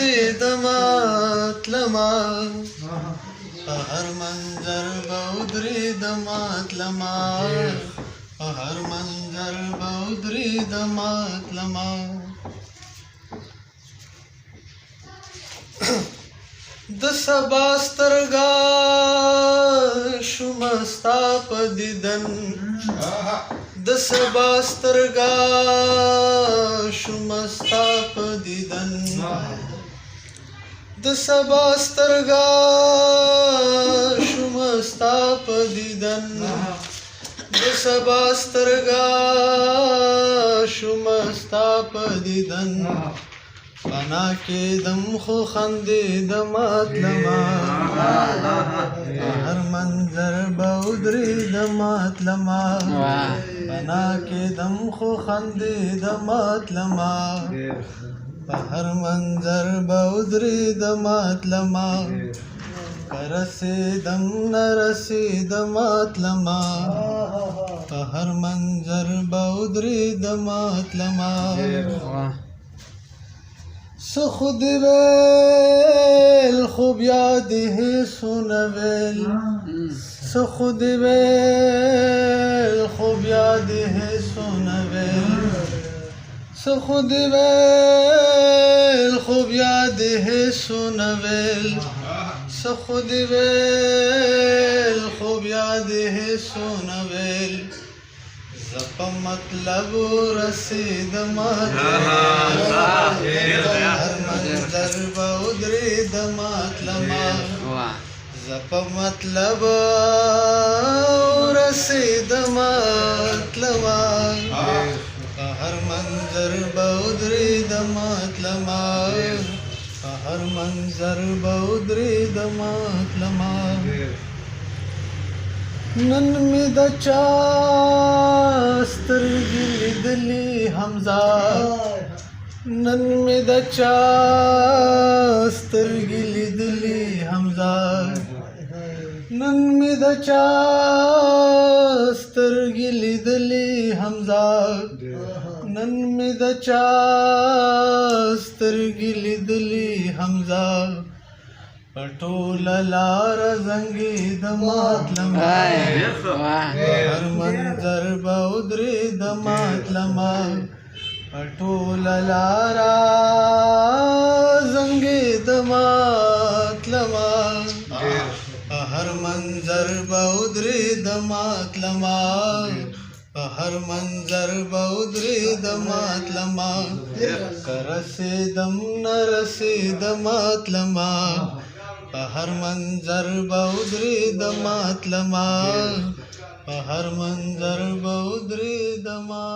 رسیدماتلما په هر منظر به ودرېدماتلما په هر منظر به ودرېدماتلما د سبا سترګا شومه ستا په دیدن د سبا سترګا شومه ستا په دیدن د سبا سترګا شومه ستا په دیدن د سبا سترګا شومه ستا په دیدن فنا کېدم خو خندېدماتلما هر منظر به ودرېدماتلما فنا کېدم خو خندېدماتلما په هر منظر به ودرېدماتلما که رسېدم نه رسېدماتلما په هر منظر به ودرېدماتلما څه خو دې ویل خو بیا دې هېڅ ونه ویل څه خو دې ویل خو بیا دې هېڅ ونه ویل څه خو دې ویل خو بیا دې هېڅ ونه ویل څه خو دې ویل خو بیا دې هېڅ ونه ویل زه په مطلب رسېدماتلما هر منظر به ودرېدماتلما زه په مطلب رسېدماتلما په هر منظر به ودرېدماتلما په هر منظر به ودرېدماتلما نن مې د چا سترګې لیدلې حمزه نن مې د چا سترګې لیدلې حمزه نن مې د چا سترګې لیدلې حمزه نن مې د چا سترګې لیدلې حمزه پټوله لار زنګېدماتلما هر منظر به ودرېدماتلما پټوله لاره زنګېدماتلما په هر منظر به ودرېدماتلما په هر منظر به ودرېدماتلما که رسېدم نه رسېدماتلما په هر منظر به ودرېدماتلما په هر منظر به ودرېدما